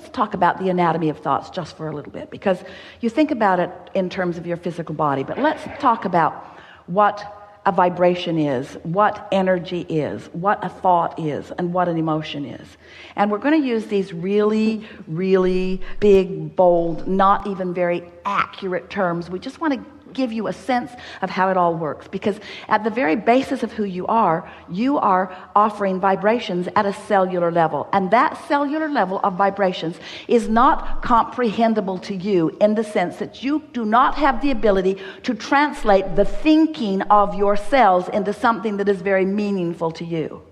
let's talk about the anatomy of thoughts just for a little bit, because you think about it in terms of your physical body, but let's talk about what a vibration is, what energy is, what a thought is, and what an emotion is. And we're going to use these really, really big, bold, not even very accurate terms. We just want to give you a sense of how it all works, because at the very basis of who you are offering vibrations at a cellular level, and that cellular level of vibrations is not comprehensible to you in the sense that you do not have the ability to translate the thinking of your cells into something that is very meaningful to you.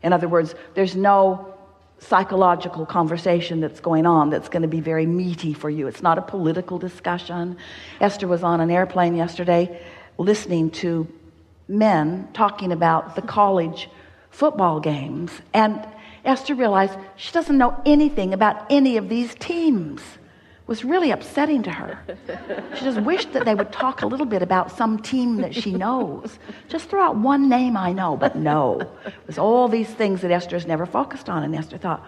In other words, there's no psychological conversation that's going on that's going to be very meaty for you. It's not a political discussion. Esther was on an airplane yesterday listening to men talking about the college football games, and Esther realized she doesn't know anything about any of these teams. It was really upsetting to her. She just wished that they would talk a little bit about some team that she knows. Just throw out one name I know, but no. It was all these things that Esther's never focused on, and Esther thought,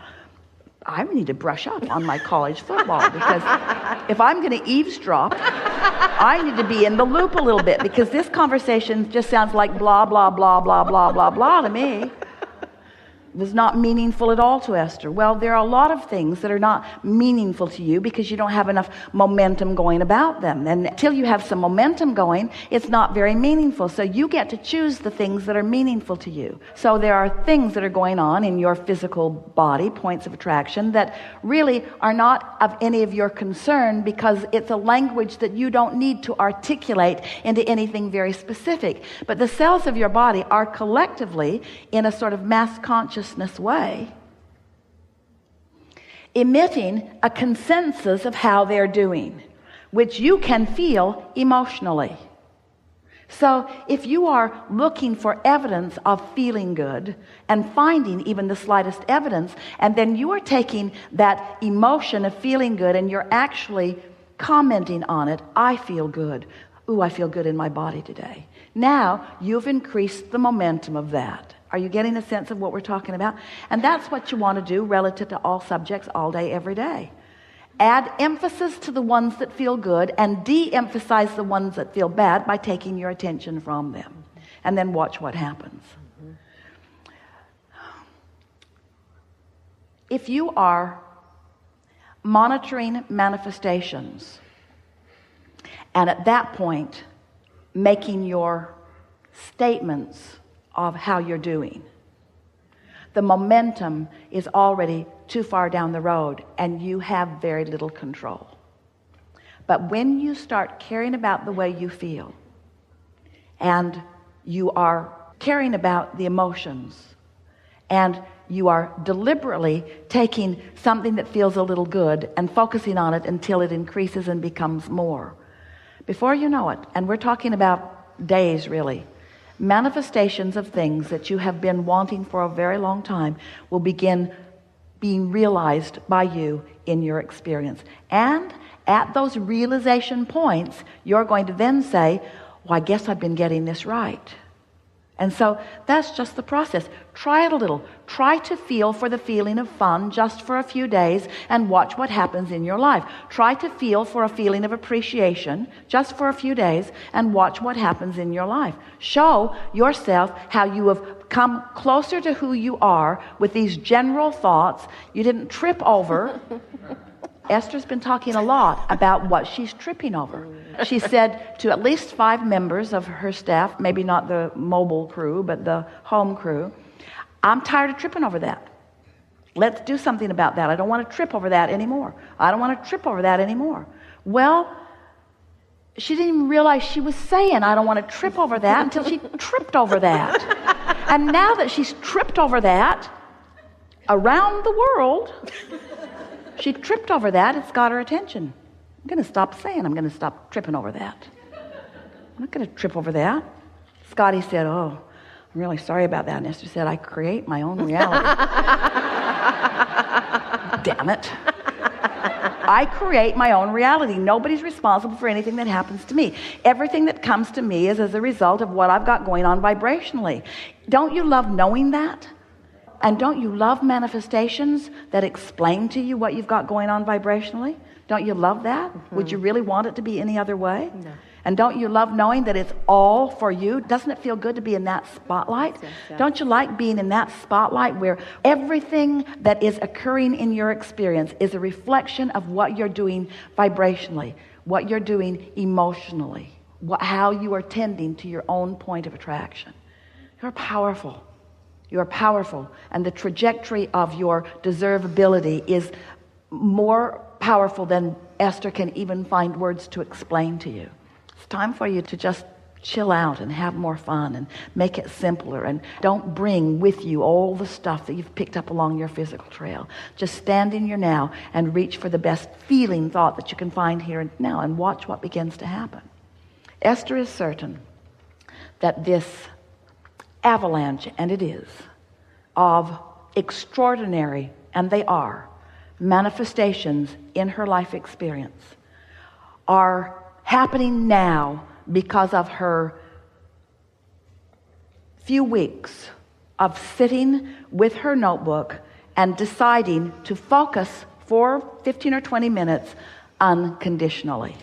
I need to brush up on my college football, because if I'm going to eavesdrop, I need to be in the loop a little bit, because this conversation just sounds like blah, blah, blah, blah, blah, blah, blah to me. It was not meaningful at all to Esther. Well, there are a lot of things that are not meaningful to you because you don't have enough momentum going about them. And until you have some momentum going, it's not very meaningful. So you get to choose the things that are meaningful to you. So there are things that are going on in your physical body, points of attraction, that really are not of any of your concern, because it's a language that you don't need to articulate into anything very specific. But the cells of your body are collectively, in a sort of mass consciousness way, emitting a consensus of how they're doing, which you can feel emotionally. So if you are looking for evidence of feeling good and finding even the slightest evidence, and then you are taking that emotion of feeling good and you're actually commenting on it, I feel good. Ooh, I feel good in my body today. Now you've increased the momentum of that. Are you getting a sense of what we're talking about? And that's what you want to do relative to all subjects all day, every day. Add emphasis to the ones that feel good and de-emphasize the ones that feel bad by taking your attention from them. And then watch what happens. If you are monitoring manifestations, and at that point making your statements of how you're doing, the momentum is already too far down the road and you have very little control. But when you start caring about the way you feel, and you are caring about the emotions, and you are deliberately taking something that feels a little good and focusing on it until it increases and becomes more, before you know it, and we're talking about days really, manifestations of things that you have been wanting for a very long time will begin being realized by you in your experience. And at those realization points, you're going to then say, well, I guess I've been getting this right. And so that's just the process. Try it a little. Try to feel for the feeling of fun just for a few days and watch what happens in your life. Try to feel for a feeling of appreciation just for a few days and watch what happens in your life. Show yourself how you have come closer to who you are with these general thoughts. You didn't trip over. Esther's been talking a lot about what she's tripping over. She said to at least 5 members of her staff, maybe not the mobile crew, but the home crew, I'm tired of tripping over that. Let's do something about that. I don't want to trip over that anymore. I don't want to trip over that anymore. Well, she didn't even realize she was saying, I don't want to trip over that, until she tripped over that. And now that she's tripped over that, around the world, she tripped over that. It's got her attention. I'm going to stop saying I'm going to stop tripping over that. I'm not going to trip over that. Scotty said, oh, I'm really sorry about that. And Esther said, I create my own reality. Damn it. I create my own reality. Nobody's responsible for anything that happens to me. Everything that comes to me is as a result of what I've got going on vibrationally. Don't you love knowing that? And don't you love manifestations that explain to you what you've got going on vibrationally? Don't you love that? Would you really want it to be any other way? No. And don't you love knowing that it's all for you? Doesn't it feel good to be in that spotlight? Yes. Don't you like being in that spotlight where everything that is occurring in your experience is a reflection of what you're doing vibrationally, what you're doing emotionally, how you are tending to your own point of attraction? You're powerful. You're powerful. And the trajectory of your deservability is more powerful than Esther can even find words to explain to you. It's time for you to just chill out and have more fun and make it simpler, and don't bring with you all the stuff that you've picked up along your physical trail. Just stand in your now and reach for the best feeling thought that you can find here and now, and watch what begins to happen. Esther is certain that this avalanche, and it is, of extraordinary, and they are, manifestations in her life experience are happening now because of her few weeks of sitting with her notebook and deciding to focus for 15 or 20 minutes unconditionally.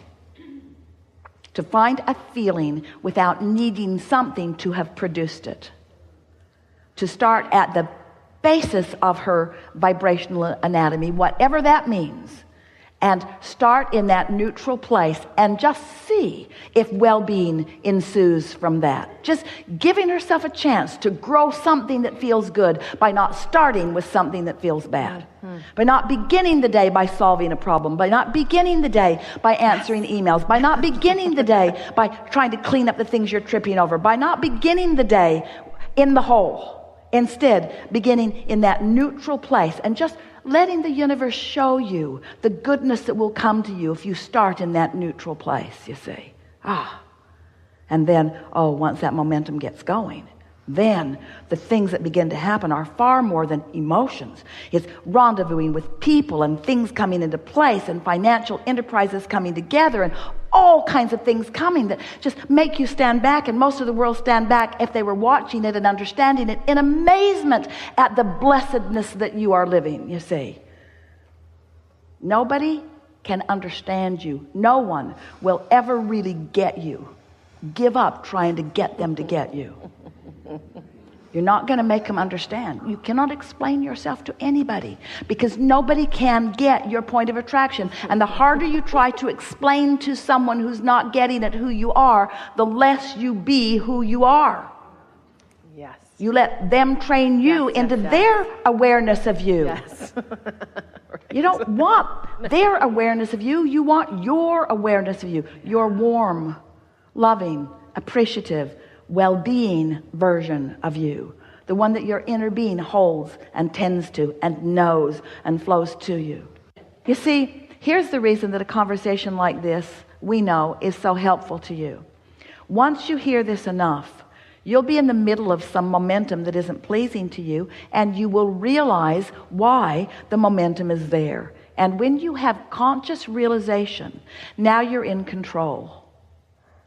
To find a feeling without needing something to have produced it. To start at the basis of her vibrational anatomy, whatever that means, and start in that neutral place and just see if well-being ensues from that. Just giving herself a chance to grow something that feels good by not starting with something that feels bad. By not beginning the day by solving a problem, by not beginning the day by answering emails, by not beginning the day by trying to clean up the things you're tripping over, by not beginning the day in the hole. Instead, beginning in that neutral place and just letting the universe show you the goodness that will come to you if you start in that neutral place, you see. And then, once that momentum gets going, then the things that begin to happen are far more than emotions. It's rendezvousing with people and things coming into place and financial enterprises coming together and all kinds of things coming that just make you stand back, and most of the world stand back if they were watching it and understanding it in amazement at the blessedness that you are living, you see. Nobody can understand you. No one will ever really get you. Give up trying to get them to get you. You're not going to make them understand. You cannot explain yourself to anybody because nobody can get your point of attraction. And the harder you try to explain to someone who's not getting at who you are, the less you be who you are. Yes. You let them train you into their awareness of you. Yes. You don't want their awareness of you. You want your awareness of you. Your warm, loving, appreciative, well-being version of you, the one that your inner being holds and tends to and knows and flows to you. You see, here's the reason that a conversation like this, we know, is so helpful to you. Once you hear this enough, you'll be in the middle of some momentum that isn't pleasing to you, and you will realize why the momentum is there. And when you have conscious realization, now you're in control.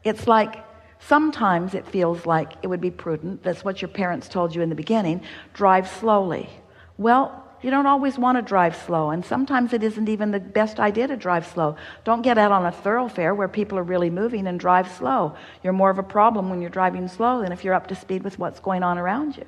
It's like, sometimes it feels like it would be prudent, that's what your parents told you in the beginning, drive slowly. Well, you don't always want to drive slow, and sometimes it isn't even the best idea to drive slow. Don't get out on a thoroughfare where people are really moving and drive slow. You're more of a problem when you're driving slow than if you're up to speed with what's going on around you.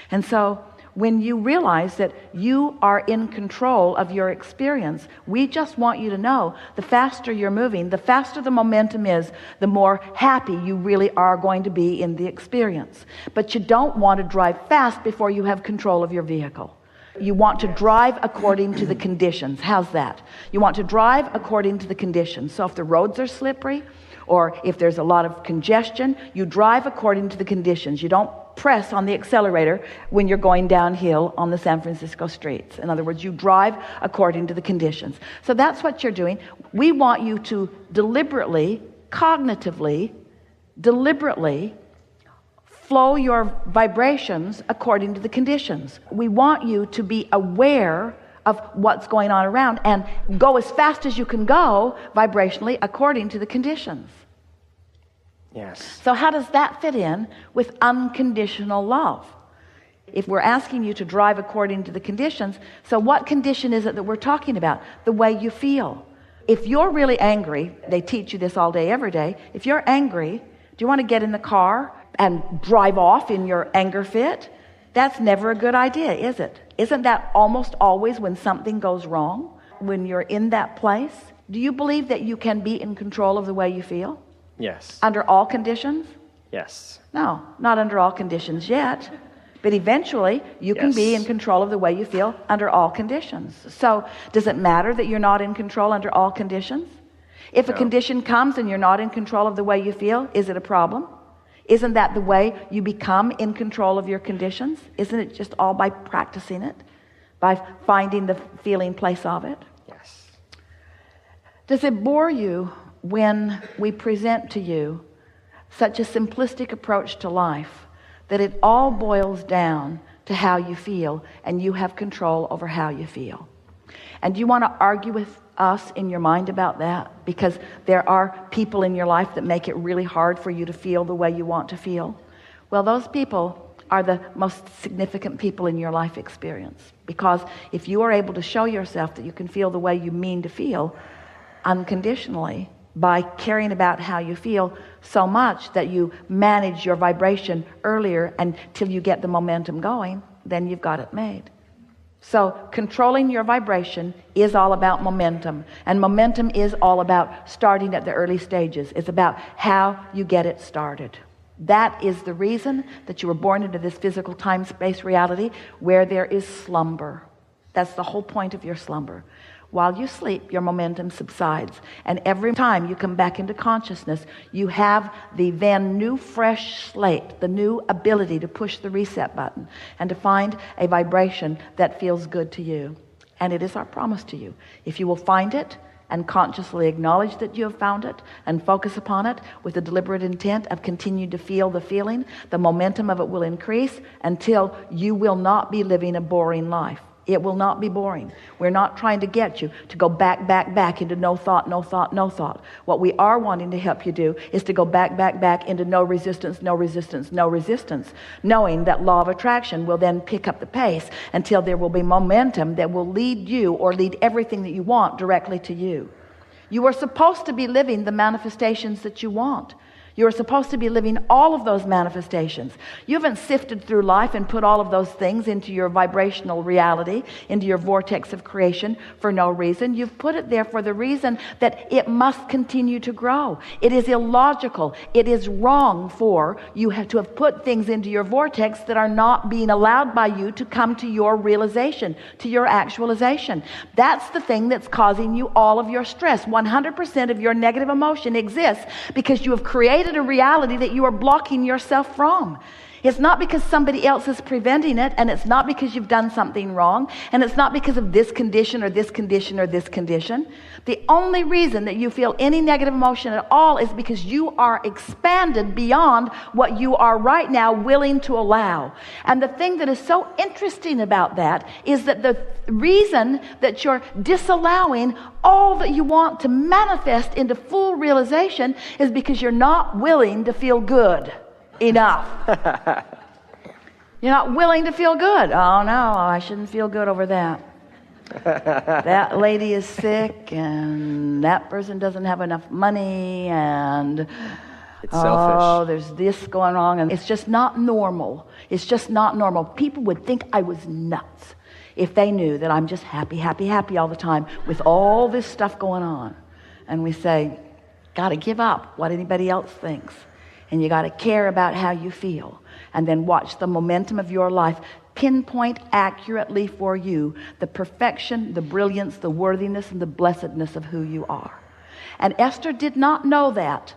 And so when you realize that you are in control of your experience, we just want you to know the faster you're moving, the faster the momentum is, the more happy you really are going to be in the experience. But you don't want to drive fast before you have control of your vehicle. You want to drive according to the conditions. How's that? You want to drive according to the conditions. So if the roads are slippery, or if there's a lot of congestion, you drive according to the conditions. You don't press on the accelerator when you're going downhill on the San Francisco streets. In other words, you drive according to the conditions. So that's what you're doing. We want you to deliberately, cognitively, deliberately flow your vibrations according to the conditions. We want you to be aware of what's going on around and go as fast as you can go vibrationally according to the conditions. Yes. So how does that fit in with unconditional love? If we're asking you to drive according to the conditions, so what condition is it that we're talking about? The way you feel. If you're really angry, they teach you this all day, every day. If you're angry, do you want to get in the car and drive off in your anger fit? That's never a good idea, is it? Isn't that almost always when something goes wrong? When you're in that place? Do you believe that you can be in control of the way you feel? Yes. Under all conditions? Yes. No, not under all conditions yet. But eventually, you can be in control of the way you feel under all conditions. So, does it matter that you're not in control under all conditions? If a condition comes and you're not in control of the way you feel, is it a problem? Isn't that the way you become in control of your conditions? Isn't it just all by practicing it? By finding the feeling place of it? Yes. Does it bore you when we present to you such a simplistic approach to life that it all boils down to how you feel and you have control over how you feel? And do you want to argue with us in your mind about that? Because there are people in your life that make it really hard for you to feel the way you want to feel. Well, those people are the most significant people in your life experience. Because if you are able to show yourself that you can feel the way you mean to feel unconditionally, by caring about how you feel so much that you manage your vibration earlier until you get the momentum going, then you've got it made. So controlling your vibration is all about momentum. And momentum is all about starting at the early stages. It's about how you get it started. That is the reason that you were born into this physical time-space reality where there is slumber. That's the whole point of your slumber. While you sleep, your momentum subsides. And every time you come back into consciousness, you have the then new fresh slate, the new ability to push the reset button and to find a vibration that feels good to you. And it is our promise to you. If you will find it and consciously acknowledge that you have found it and focus upon it with the deliberate intent of continuing to feel the feeling, the momentum of it will increase until you will not be living a boring life. It will not be boring. We're not trying to get you to go back into no thought, no thought, no thought. What we are wanting to help you do is to go back into no resistance, no resistance, no resistance, knowing that law of attraction will then pick up the pace until there will be momentum that will lead you or lead everything that you want directly to you. You are supposed to be living the manifestations that you want. You're supposed to be living all of those manifestations. You haven't sifted through life and put all of those things into your vibrational reality, into your vortex of creation for no reason. You've put it there for the reason that it must continue to grow. It is illogical. It is wrong for you to have put things into your vortex that are not being allowed by you to come to your realization, to your actualization. That's the thing that's causing you all of your stress. 100% of your negative emotion exists because you have created a reality that you are blocking yourself from. It's not because somebody else is preventing it, and it's not because you've done something wrong, and it's not because of this condition or this condition or this condition. The only reason that you feel any negative emotion at all is because you are expanded beyond what you are right now willing to allow. And the thing that is so interesting about that is that the reason that you're disallowing all that you want to manifest into full realization is because you're not willing to feel good enough. You're not willing to feel good. Oh no, I shouldn't feel good over that. That lady is sick and that person doesn't have enough money and it's selfish. There's this going on and it's just not normal. It's just not normal. People would think I was nuts if they knew that I'm just happy all the time with all this stuff going on. And we say, gotta give up what anybody else thinks. And you got to care about how you feel. And then watch the momentum of your life pinpoint accurately for you the perfection, the brilliance, the worthiness, and the blessedness of who you are. And Esther did not know that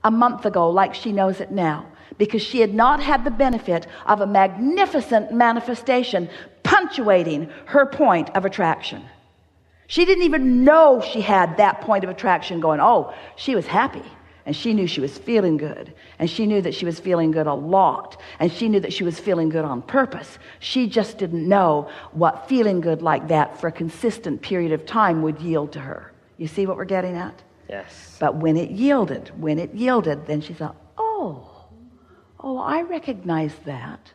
a month ago like she knows it now, because she had not had the benefit of a magnificent manifestation punctuating her point of attraction. She didn't even know she had that point of attraction going. Oh, she was happy. And she knew she was feeling good. And she knew that she was feeling good a lot. And she knew that she was feeling good on purpose. She just didn't know what feeling good like that for a consistent period of time would yield to her. You see what we're getting at? Yes. But when it yielded, then she thought, oh, I recognize that.